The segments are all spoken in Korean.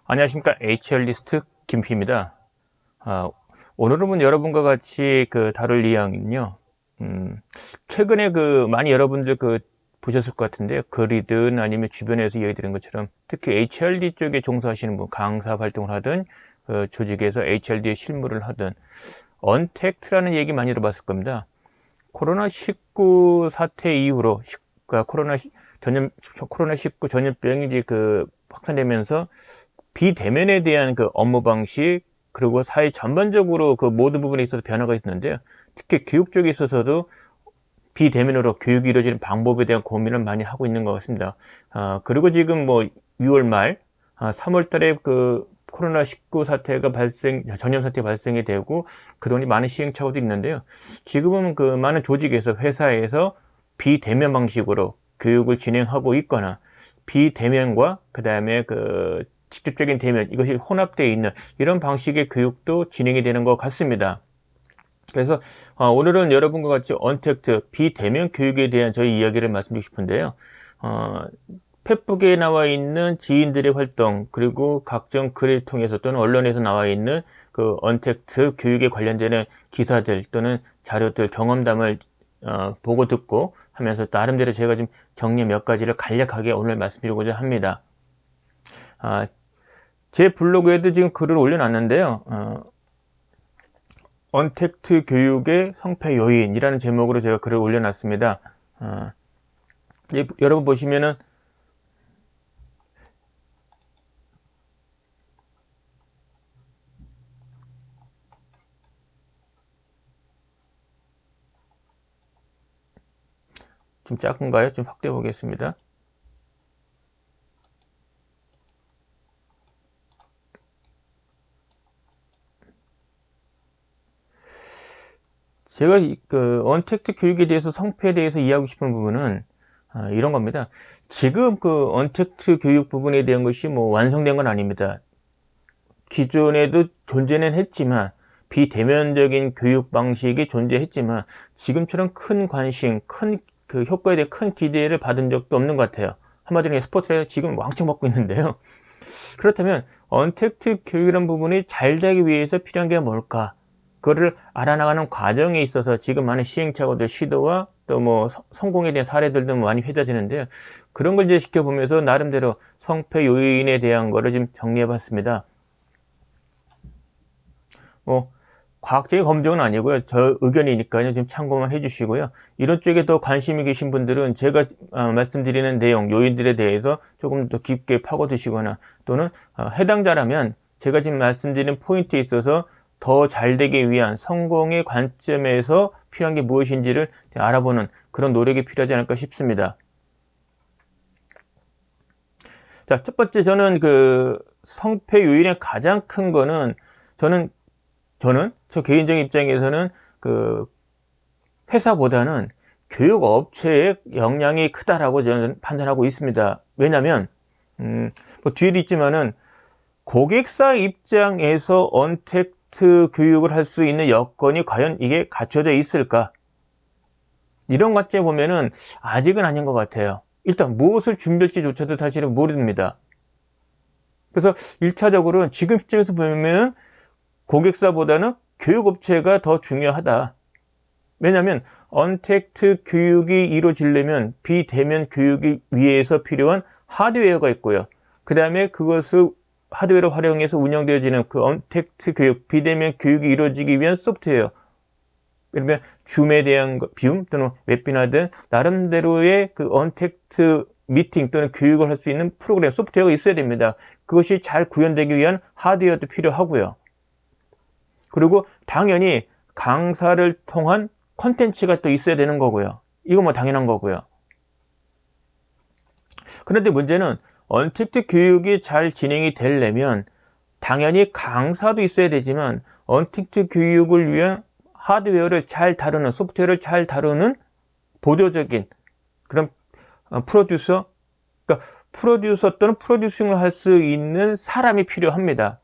안녕하십니까. HR리스트 김P입니다. 오늘은 여러분과 같이 다룰 이야기는요. 최근에 많이 여러분들 보셨을 것 같은데요. 글이든 아니면 주변에서 이야기 드린 것처럼 특히 HRD 쪽에 종사하시는 분, 강사 활동을 하든 조직에서 HRD의 실무를 하든 언택트라는 얘기 많이 들어봤을 겁니다. 코로나19 사태 이후로 코로나19 전염병이 이제 확산되면서 비대면에 대한 업무 방식, 그리고 사회 전반적으로 모든 부분에 있어서 변화가 있었는데요. 특히 교육 쪽에 있어서도 비대면으로 교육이 이루어지는 방법에 대한 고민을 많이 하고 있는 것 같습니다. 그리고 지금 6월 말, 3월 달에 코로나19 사태가 전염 사태 발생이 되고 그동안 많은 시행착오도 있는데요. 지금은 많은 조직에서, 회사에서 비대면 방식으로 교육을 진행하고 있거나 비대면과 그 다음에 직접적인 대면, 이것이 혼합되어 있는 이런 방식의 교육도 진행이 되는 것 같습니다. 그래서 오늘은 여러분과 같이 언택트 비대면 교육에 대한 저희 이야기를 말씀드리고 싶은데요. 페북에 나와 있는 지인들의 활동, 그리고 각종 글을 통해서 또는 언론에서 나와 있는 언택트 교육에 관련되는 기사들 또는 자료들, 경험담을 보고 듣고 하면서 나름대로 제가 좀 정리 몇 가지를 간략하게 오늘 말씀드리고자 합니다. 제 블로그에도 지금 글을 올려놨는데요. 언택트 교육의 성패 요인이라는 제목으로 제가 글을 올려놨습니다. 여러분 보시면은 좀 작은가요? 좀 확대해 보겠습니다. 제가 언택트 교육에 대해서 성패에 대해서 이해하고 싶은 부분은 이런 겁니다. 지금 언택트 교육 부분에 대한 것이 완성된 건 아닙니다. 기존에도 존재는 했지만 비대면적인 교육 방식이 존재했지만 지금처럼 큰 관심, 큰 효과에 대해 큰 기대를 받은 적도 없는 것 같아요. 한마디로 스포트라이트 지금 왕창 받고 있는데요. 그렇다면 언택트 교육이라는 부분이 잘 되기 위해서 필요한 게 뭘까? 그거를 알아나가는 과정에 있어서 지금 많은 시행착오들, 시도와 또 성공에 대한 사례들도 많이 회자되는데요. 그런 걸 이제 지켜보면서 나름대로 성패 요인에 대한 거를 좀 정리해 봤습니다. 과학적인 검증은 아니고요. 저 의견이니까요. 좀 참고만 해주시고요. 이런 쪽에 더 관심이 계신 분들은 제가 말씀드리는 내용, 요인들에 대해서 조금 더 깊게 파고드시거나 또는 해당자라면 제가 지금 말씀드리는 포인트에 있어서 더 잘 되기 위한 성공의 관점에서 필요한 게 무엇인지를 알아보는 그런 노력이 필요하지 않을까 싶습니다. 자, 첫 번째 저는 성패 요인의 가장 큰 거는 저는 저 개인적인 입장에서는 회사보다는 교육업체의 영향이 크다라고 저는 판단하고 있습니다. 왜냐하면 뒤에도 있지만은 고객사 입장에서 언택트 교육을 할 수 있는 여건이 과연 이게 갖춰져 있을까? 이런 관점에 보면은 아직은 아닌 것 같아요. 일단 무엇을 준비할지조차도 사실은 모릅니다. 그래서 1차적으로는 지금 시점에서 보면은 고객사보다는 교육업체가 더 중요하다. 왜냐하면 언택트 교육이 이루어지려면 비대면 교육이 위해서 필요한 하드웨어가 있고요. 그 다음에 그것을 하드웨어를 활용해서 운영되어지는 언택트 교육, 비대면 교육이 이루어지기 위한 소프트웨어. 그러면 줌에 대한 줌 또는 웹비나든 나름대로의 언택트 미팅 또는 교육을 할 수 있는 프로그램, 소프트웨어가 있어야 됩니다. 그것이 잘 구현되기 위한 하드웨어도 필요하고요. 그리고 당연히 강사를 통한 콘텐츠가 또 있어야 되는 거고요. 이거 당연한 거고요. 그런데 문제는 언택트 교육이 잘 진행이 되려면 당연히 강사도 있어야 되지만 언택트 교육을 위한 하드웨어를 잘 다루는, 소프트웨어를 잘 다루는 보조적인 그런 프로듀서, 그러니까 프로듀서 또는 프로듀싱을 할 수 있는 사람이 필요합니다.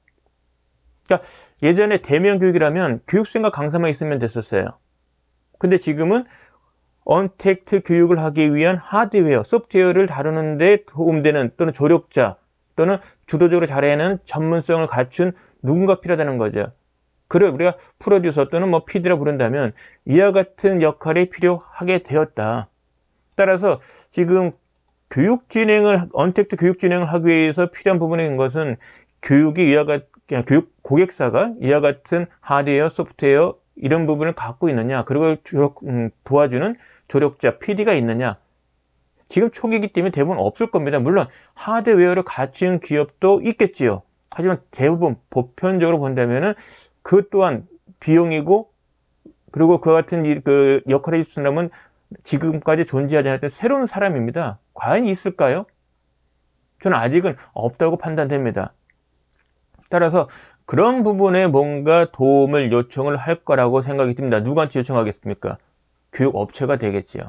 그러니까 예전에 대면 교육이라면 교육생과 강사만 있으면 됐었어요. 근데 지금은 언택트 교육을 하기 위한 하드웨어, 소프트웨어를 다루는 데 도움되는 또는 조력자 또는 주도적으로 잘해내는 전문성을 갖춘 누군가 필요하다는 거죠. 그를 우리가 프로듀서 또는 뭐 PD라 부른다면 이와 같은 역할이 필요하게 되었다. 따라서 지금 언택트 교육 진행을 하기 위해서 필요한 부분인 것은 교육 고객사가 이와 같은 하드웨어, 소프트웨어 이런 부분을 갖고 있느냐, 그리고 도와주는 조력자, PD가 있느냐. 지금 초기이기 때문에 대부분 없을 겁니다. 물론 하드웨어를 갖춘 기업도 있겠지요. 하지만 대부분 보편적으로 본다면은 그 또한 비용이고, 그리고 그와 같은 그 역할을 해줄 사람은 지금까지 존재하지 않았던 새로운 사람입니다. 과연 있을까요? 저는 아직은 없다고 판단됩니다. 따라서 그런 부분에 뭔가 도움을 요청을 할 거라고 생각이 듭니다. 누구한테 요청하겠습니까? 교육업체가 되겠지요.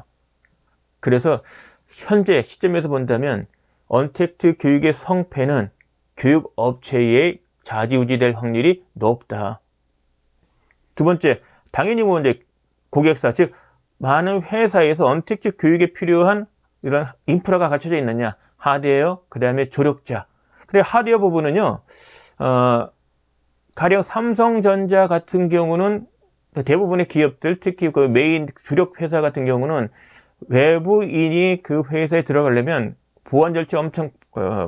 그래서 현재 시점에서 본다면 언택트 교육의 성패는 교육업체에 좌지우지 될 확률이 높다. 두 번째, 당연히 뭐 이제 고객사, 즉 많은 회사에서 언택트 교육에 필요한 이런 인프라가 갖춰져 있느냐, 하드웨어, 그 다음에 조력자. 근데 하드웨어 부분은요, 가령 삼성전자 같은 경우는 대부분의 기업들, 특히 그 메인 주력 회사 같은 경우는 외부인이 그 회사에 들어가려면 보안 절차 엄청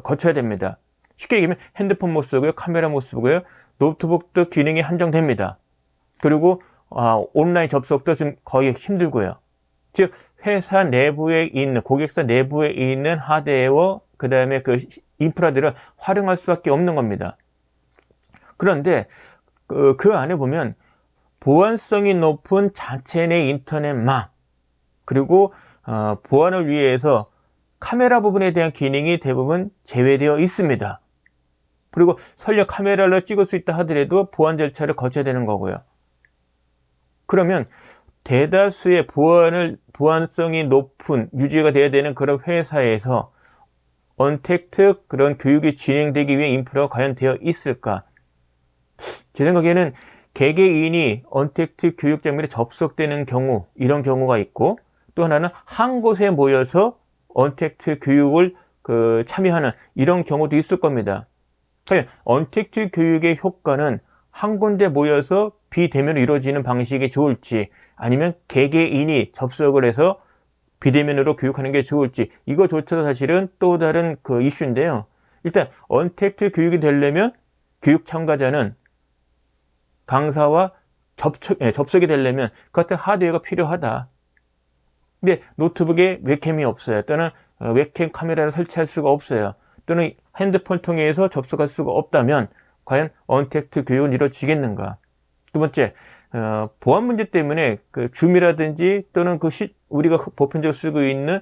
거쳐야 됩니다. 쉽게 얘기하면 핸드폰 못 쓰고요, 카메라 못 쓰고요, 노트북도 기능이 한정됩니다. 그리고 온라인 접속도 좀 거의 힘들고요. 즉 회사 내부에 있는, 고객사 내부에 있는 하드웨어, 그 다음에 그 인프라들을 활용할 수밖에 없는 겁니다. 그런데 그 안에 보면 보안성이 높은 자체 내 인터넷망, 그리고 보안을 위해서 카메라 부분에 대한 기능이 대부분 제외되어 있습니다. 그리고 설령 카메라를 찍을 수 있다 하더라도 보안 절차를 거쳐야 되는 거고요. 그러면 대다수의 보안성이 높은, 유지가 돼야 되는 그런 회사에서 언택트 그런 교육이 진행되기 위해 인프라가 과연 되어 있을까? 제 생각에는 개개인이 언택트 교육 장비에 접속되는 경우, 이런 경우가 있고, 또 하나는 한 곳에 모여서 언택트 교육을 참여하는 이런 경우도 있을 겁니다. 과연 언택트 교육의 효과는 한 군데 모여서 비대면으로 이루어지는 방식이 좋을지, 아니면 개개인이 접속을 해서 비대면으로 교육하는 게 좋을지, 이거조차도 사실은 또 다른 그 이슈인데요. 일단 언택트 교육이 되려면 교육 참가자는 강사와 접속이 되려면 그 같은 하드웨어가 필요하다. 근데 노트북에 웹캠이 없어요. 또는 웹캠 카메라를 설치할 수가 없어요. 또는 핸드폰 통해서 접속할 수가 없다면 과연 언택트 교육은 이루어지겠는가? 두 번째, 보안 문제 때문에 그 줌이라든지 또는 우리가 보편적으로 쓰고 있는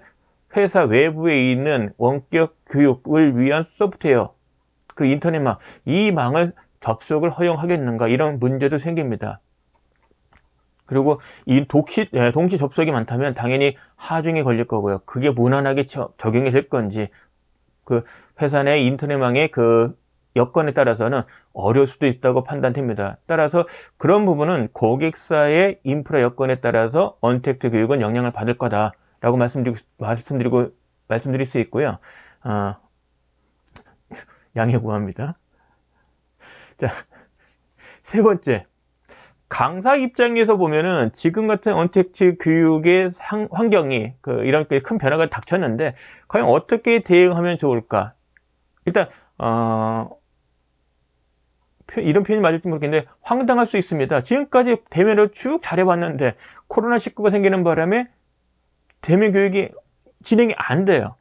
회사 외부에 있는 원격 교육을 위한 소프트웨어, 그 인터넷망, 이 망을 접속을 허용하겠는가, 이런 문제도 생깁니다. 그리고 이 동시 접속이 많다면 당연히 하중에 걸릴 거고요. 그게 무난하게 적용이 될 건지, 그 회사 내 인터넷망의 그 여건에 따라서는 어려울 수도 있다고 판단됩니다. 따라서 그런 부분은 고객사의 인프라 여건에 따라서 언택트 교육은 영향을 받을 거다라고 말씀드릴 수 있고요. 양해 구합니다. 자, 세 번째, 강사 입장에서 보면은 지금 같은 언택트 교육의 환경이 이런 큰 변화가 닥쳤는데 과연 어떻게 대응하면 좋을까? 일단 이런 표현이 맞을지 모르겠는데 황당할 수 있습니다. 지금까지 대면으로 쭉 잘해왔는데 코로나19가 생기는 바람에 대면 교육이 진행이 안 돼요.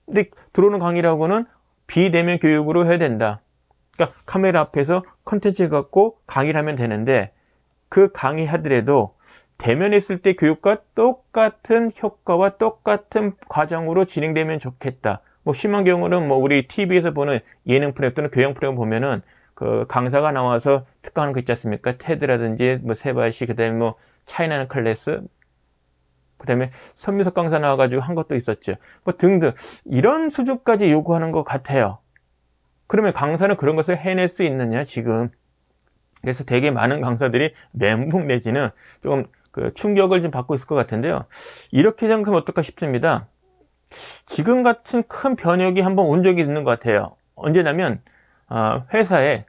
근데 들어오는 강의라고는 비대면 교육으로 해야 된다. 그러니까 카메라 앞에서 컨텐츠 갖고 강의를 하면 되는데, 그 강의 하더라도 대면에 있을 때 교육과 똑같은 효과와 똑같은 과정으로 진행되면 좋겠다. 뭐 심한 경우는 뭐 우리 TV에서 보는 예능 프로그램 또는 교양 프로그램 보면은 그 강사가 나와서 특강하는 거 있지 않습니까? 테드라든지 뭐 세바시, 그다음에 뭐 차이나는 클래스, 그다음에 선미석 강사 나와가지고 한 것도 있었죠. 뭐 등등 이런 수준까지 요구하는 것 같아요. 그러면 강사는 그런 것을 해낼 수 있느냐 지금? 그래서 되게 많은 강사들이 멘붕 내지는 좀 충격을 좀 받고 있을 것 같은데요. 이렇게 생각하면 어떨까 싶습니다. 지금 같은 큰 변혁이 한번 온 적이 있는 것 같아요. 언제냐면 회사에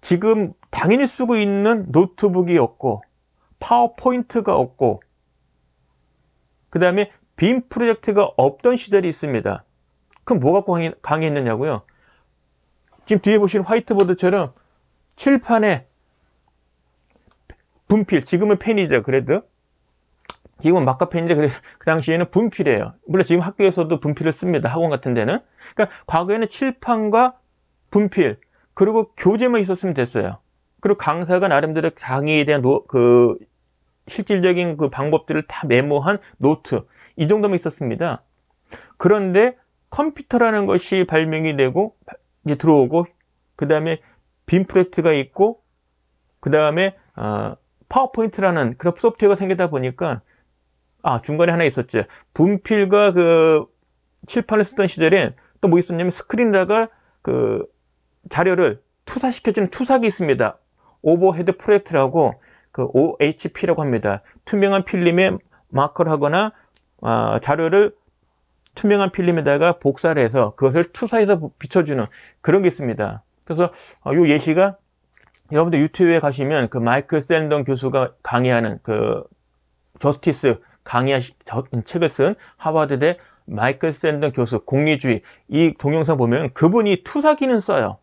지금 당연히 쓰고 있는 노트북이 없고 파워포인트가 없고 그 다음에 빔 프로젝트가 없던 시절이 있습니다. 그럼 뭐 갖고 강의했느냐고요? 지금 뒤에 보시는 화이트보드처럼 칠판에 분필, 지금은 펜이죠. 그래도 지금은 마카펜인데 그 당시에는 분필이에요. 물론 지금 학교에서도 분필을 씁니다. 학원 같은 데는. 그러니까 과거에는 칠판과 분필 그리고 교재만 있었으면 됐어요. 그리고 강사가 나름대로 강의에 대한 실질적인 그 방법들을 다 메모한 노트, 이 정도만 있었습니다. 그런데 컴퓨터라는 것이 발명이 되고 이제 들어오고 그 다음에 빔 프로젝트가 있고 그 다음에 파워포인트라는 그런 소프트웨어가 생기다 보니까 중간에 하나 있었죠. 분필과 그 칠판을 쓰던 시절에 또 뭐 있었냐면 스크린에다가 그 자료를 투사시켜주는 투사기 있습니다. 오버헤드 프로젝트라고 그 OHP라고 합니다. 투명한 필름에 마커를 하거나 자료를 투명한 필름에다가 복사를 해서 그것을 투사해서 비춰주는 그런 게 있습니다. 그래서 이 예시가 여러분들 유튜브에 가시면 그 마이클 샌던 교수가 강의하는 그 저스티스 강의한 책을 쓴 하버드대 마이클 샌던 교수 공리주의 이 동영상 보면 그분이 투사기는 써요.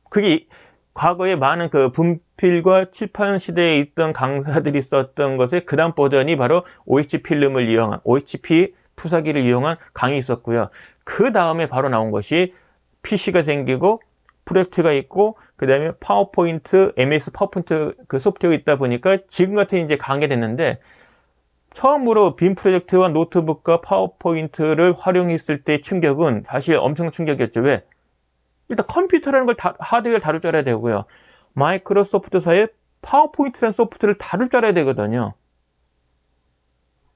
그게 과거에 많은 그 분필과 칠판 시대에 있던 강사들이 썼던 것의 그 다음 버전이 바로 OHP 필름을 이용한 OHP 투사기를 이용한 강의 있었고요. 그 다음에 바로 나온 것이 PC가 생기고 프로젝트가 있고 그 다음에 파워포인트, MS 파워포인트 그 소프트웨어가 있다 보니까 지금 같은 이제 강의가 됐는데 처음으로 빔 프로젝트와 노트북과 파워포인트를 활용했을 때 충격은 사실 엄청난 충격이었죠. 왜? 일단 컴퓨터라는 걸 하드웨어를 다룰 줄 알아야 되고요. 마이크로소프트사의 파워포인트라는 소프트를 다룰 줄 알아야 되거든요.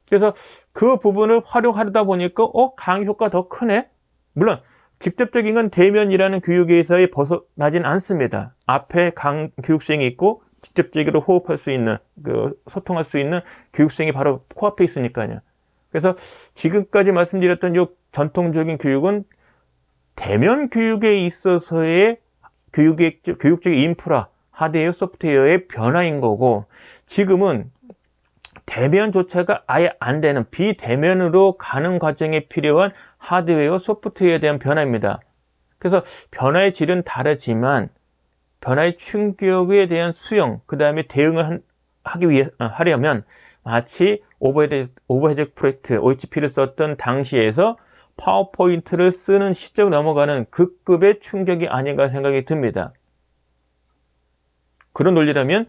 그래서 그 부분을 활용하다 보니까 강의 효과가 더 크네? 물론 직접적인 건 대면이라는 교육에서의 벗어나진 않습니다. 앞에 교육생이 있고 직접적으로 호흡할 수 있는 소통할 수 있는 교육생이 바로 코앞에 있으니까요. 그래서 지금까지 말씀드렸던 이 전통적인 교육은 대면 교육에 있어서의 교육적인 인프라, 하드웨어, 소프트웨어의 변화인 거고 지금은 대면조차가 아예 안 되는 비대면으로 가는 과정에 필요한 하드웨어, 소프트웨어에 대한 변화입니다. 그래서 변화의 질은 다르지만 변화의 충격에 대한 수용, 그 다음에 대응을 하려면 마치 오버헤드 프로젝트, OHP를 썼던 당시에서 파워포인트를 쓰는 시점을 넘어가는 그 급의 충격이 아닌가 생각이 듭니다. 그런 논리라면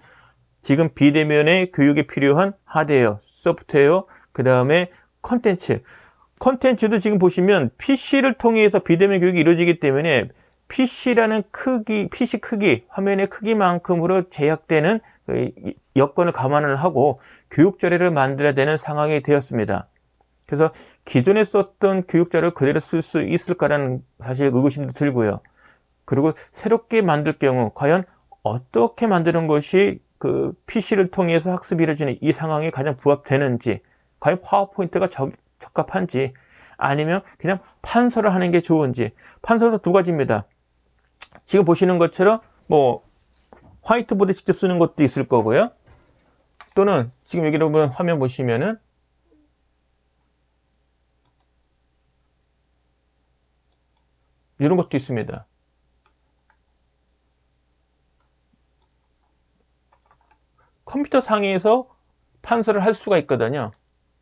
지금 비대면의 교육에 필요한 하드웨어, 소프트웨어, 그 다음에 컨텐츠도 지금 보시면 PC를 통해서 비대면 교육이 이루어지기 때문에 PC라는 PC 크기, 화면의 크기만큼으로 제약되는 여건을 감안을 하고 교육 자료를 만들어야 되는 상황이 되었습니다. 그래서 기존에 썼던 교육 자료를 그대로 쓸 수 있을까라는 사실 의구심도 들고요. 그리고 새롭게 만들 경우 과연 어떻게 만드는 것이 그 PC를 통해서 학습이 이루어지는 이 상황에 가장 부합되는지, 과연 파워포인트가 적합한지, 아니면 그냥 판서를 하는 게 좋은지. 판서도 두 가지입니다. 지금 보시는 것처럼 뭐 화이트보드 직접 쓰는 것도 있을 거고요. 또는 지금 여기 여러분 화면 보시면은 이런 것도 있습니다. 컴퓨터 상에서 판서를 할 수가 있거든요.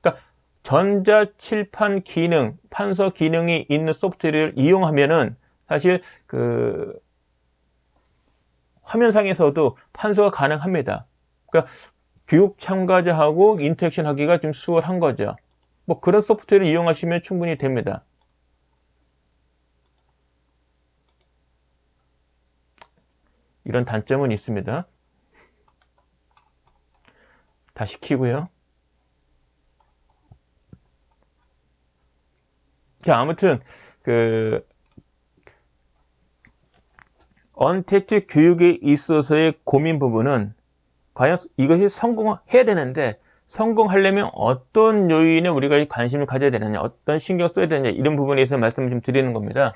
그러니까 전자칠판 기능, 판서 기능이 있는 소프트웨어를 이용하면은 사실 그 화면상에서도 판서가 가능합니다. 그러니까 교육 참가자하고 인터랙션 하기가 좀 수월한 거죠. 뭐 그런 소프트웨어를 이용하시면 충분히 됩니다. 이런 단점은 있습니다. 다시 키고요. 자, 아무튼 그 언택트 교육에 있어서의 고민 부분은 과연 이것이 성공해야 되는데 성공하려면 어떤 요인에 우리가 관심을 가져야 되느냐, 어떤 신경 써야 되느냐, 이런 부분에 대해서 말씀을 좀 드리는 겁니다.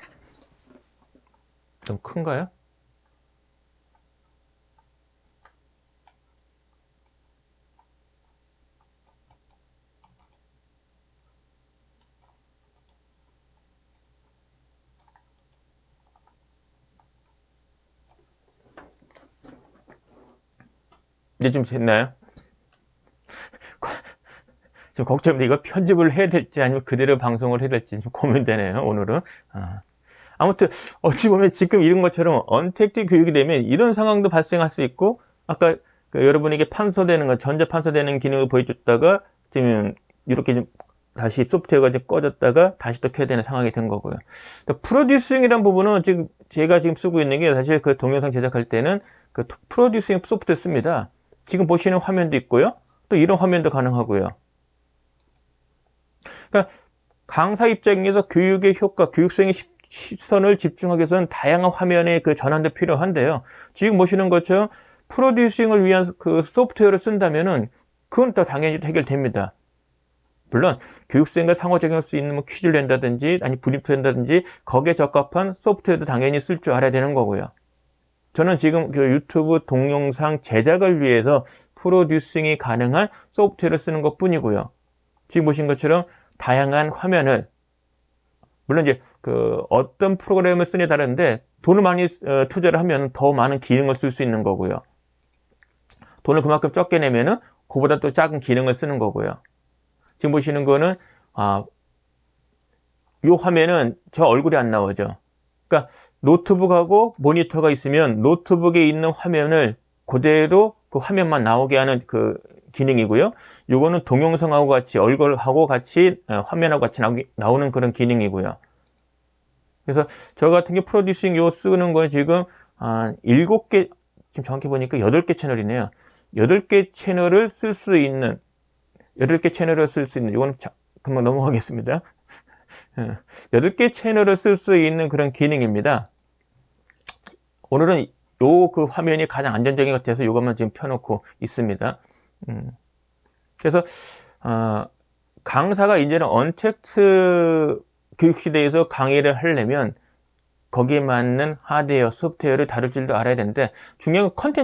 좀 큰가요? 이제 좀 됐나요? 지금 걱정입니다. 이거 편집을 해야 될지 아니면 그대로 방송을 해야 될지 좀 고민되네요, 오늘은. 아무튼 어찌 보면 지금 이런 것처럼 언택트 교육이 되면 이런 상황도 발생할 수 있고, 아까 그 여러분에게 판서되는 거, 전자 판서되는 기능을 보여줬다가 지금 이렇게 좀 다시 소프트웨어가 좀 꺼졌다가 다시 또 켜야 되는 상황이 된 거고요. 프로듀싱이란 부분은 지금 제가 지금 쓰고 있는 게 사실 그 동영상 제작할 때는 그 프로듀싱 소프트를 씁니다. 지금 보시는 화면도 있고요. 또 이런 화면도 가능하고요. 그러니까 강사 입장에서 교육의 효과, 교육생의 시선을 집중하기 위해서는 다양한 화면의 그 전환도 필요한데요. 지금 보시는 것처럼 프로듀싱을 위한 그 소프트웨어를 쓴다면은 그건 또 당연히 해결됩니다. 물론 교육생과 상호작용할 수 있는 뭐 퀴즈를 낸다든지 아니 브리프를 낸다든지 거기에 적합한 소프트웨어도 당연히 쓸 줄 알아야 되는 거고요. 저는 지금 그 유튜브 동영상 제작을 위해서 프로듀싱이 가능한 소프트웨어를 쓰는 것 뿐이고요. 지금 보신 것처럼 다양한 화면을, 물론 이제 그 어떤 프로그램을 쓰냐에 다른데 돈을 많이 투자를 하면 더 많은 기능을 쓸 수 있는 거고요. 돈을 그만큼 적게 내면은 그보다 또 작은 기능을 쓰는 거고요. 지금 보시는 거는 이 화면은 저 얼굴이 안 나오죠. 그러니까 노트북하고 모니터가 있으면 노트북에 있는 화면을 그대로 그 화면만 나오게 하는 그 기능이고요. 요거는 동영상하고 같이 얼굴하고 같이 화면하고 같이 나오는 그런 기능이고요. 그래서 저 같은 게 프로듀싱 요 쓰는 건 지금 7개, 지금 정확히 보니까 8개 채널이네요. 8개 채널을 쓸 수 있는, 8개 채널을 쓸 수 있는, 이거는 금방 넘어가겠습니다. 8개 채널을 쓸 수 있는 그런 기능입니다. 오늘은 요 그 화면이 가장 안전적인 것 같아서 이것만 지금 펴놓고 있습니다. 그래서 강사가 이제는 언택트 교육 시대에서 강의를 하려면 거기에 맞는 하드웨어, 소프트웨어를 다룰 줄도 알아야 되는데, 중요한 건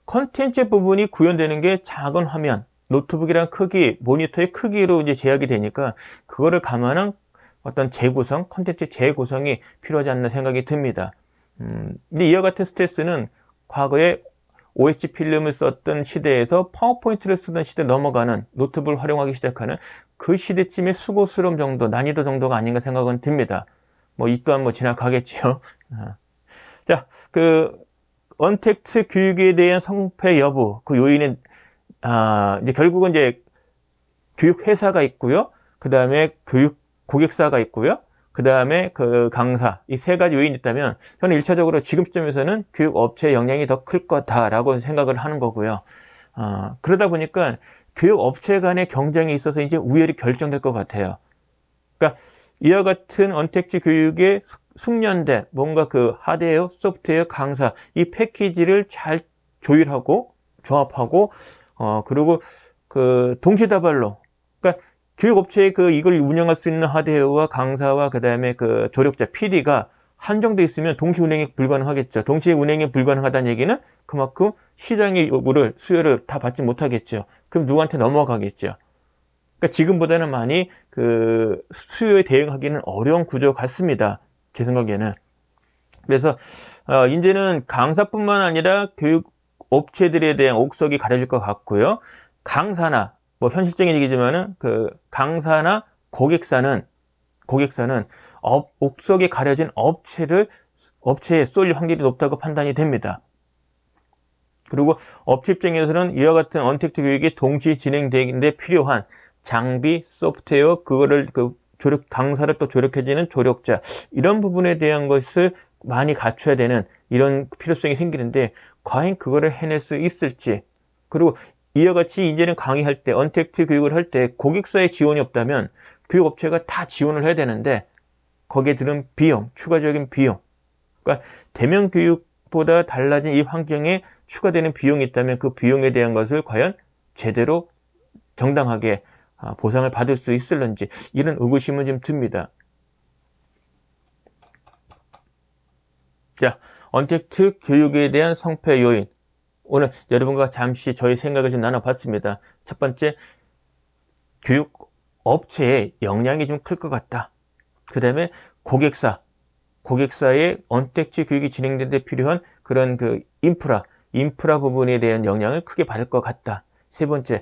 컨텐츠 부분이 구현되는 게 작은 화면, 노트북이랑 크기, 모니터의 크기로 이제 제약이 되니까 그거를 감안한 어떤 재구성, 컨텐츠 재구성이 필요하지 않나 생각이 듭니다. 근데 이와 같은 스트레스는 과거에 OH 필름을 썼던 시대에서 파워포인트를 쓰던 시대 넘어가는, 노트북을 활용하기 시작하는 그 시대쯤의 수고스러움 정도, 난이도 정도가 아닌가 생각은 듭니다. 뭐 이 또한 뭐 지나가겠지요. 자, 그 언택트 교육에 대한 성패 여부, 그 요인은 이제 결국은 이제 교육 회사가 있고요. 그 다음에 교육 고객사가 있고요. 그 다음에 그 강사, 이 세 가지 요인이 있다면 저는 1차적으로 지금 시점에서는 교육 업체의 영향이 더 클 거다라고 생각을 하는 거고요. 그러다 보니까 교육 업체 간의 경쟁에 있어서 이제 우열이 결정될 것 같아요. 그러니까 이와 같은 언택트 교육에 숙련된 뭔가 그 하드웨어, 소프트웨어, 강사, 이 패키지를 잘 조율하고 조합하고 그리고 그 동시다발로, 그러니까 교육업체의 그 이걸 운영할 수 있는 하드웨어와 강사와 그 다음에 그 조력자 PD가 한정돼 있으면 동시 운행이 불가능하겠죠. 동시 운행이 불가능하다는 얘기는 그만큼 시장의 요구를, 수요를 다 받지 못하겠죠. 그럼 누구한테 넘어가겠죠. 그러니까 지금보다는 많이 그 수요에 대응하기는 어려운 구조 같습니다. 제 생각에는. 그래서 이제는 강사뿐만 아니라 교육 업체들에 대한 옥석이 가려질 것 같고요. 강사나 뭐 현실적인 얘기지만은 그 강사나 고객사는 옥석이 가려진 업체에 쏠 확률이 높다고 판단이 됩니다. 그리고 업체 입장에서는 이와 같은 언택트 교육이 동시 진행되는데 필요한 장비, 소프트웨어, 그거를 강사를 또 조력해주는 조력자, 이런 부분에 대한 것을 많이 갖춰야 되는 이런 필요성이 생기는데, 과연 그거를 해낼 수 있을지, 그리고 이와 같이 이제는 강의할 때, 언택트 교육을 할 때 고객사의 지원이 없다면 교육업체가 다 지원을 해야 되는데 거기에 드는 비용, 추가적인 비용, 그러니까 대면 교육보다 달라진 이 환경에 추가되는 비용이 있다면 그 비용에 대한 것을 과연 제대로 정당하게 보상을 받을 수 있을런지, 이런 의구심은 좀 듭니다. 자, 언택트 교육에 대한 성패 요인. 오늘 여러분과 잠시 저희 생각을 좀 나눠봤습니다. 첫 번째, 교육 업체의 역량이 좀 클 것 같다. 그 다음에 고객사의 언택트 교육이 진행되는 데 필요한 그런 그 인프라 부분에 대한 영향을 크게 받을 것 같다. 세 번째,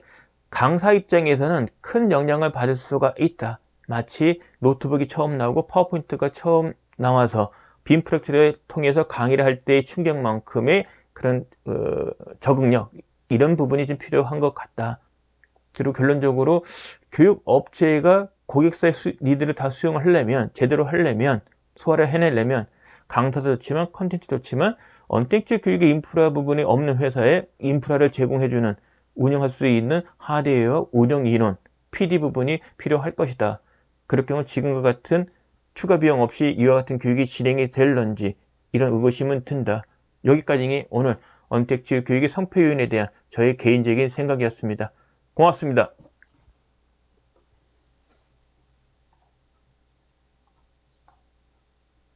강사 입장에서는 큰 영향을 받을 수가 있다. 마치 노트북이 처음 나오고 파워포인트가 처음 나와서 빔 프로젝터를 통해서 강의를 할 때의 충격만큼의 그런 적응력, 이런 부분이 좀 필요한 것 같다. 그리고 결론적으로 교육 업체가 고객사의 니드를 다 수용을 하려면, 제대로 하려면, 소화를 해내려면 강사도 좋지만 컨텐츠도 좋지만 언택트 교육의 인프라 부분이 없는 회사에 인프라를 제공해주는, 운영할 수 있는 하드웨어, 운영 인원, PD 부분이 필요할 것이다. 그럴 경우 지금과 같은 추가 비용 없이 이와 같은 교육이 진행이 될런지, 이런 의구심은 든다. 여기까지 오늘 언택트 교육의 성패 요인에 대한 저의 개인적인 생각이었습니다. 고맙습니다.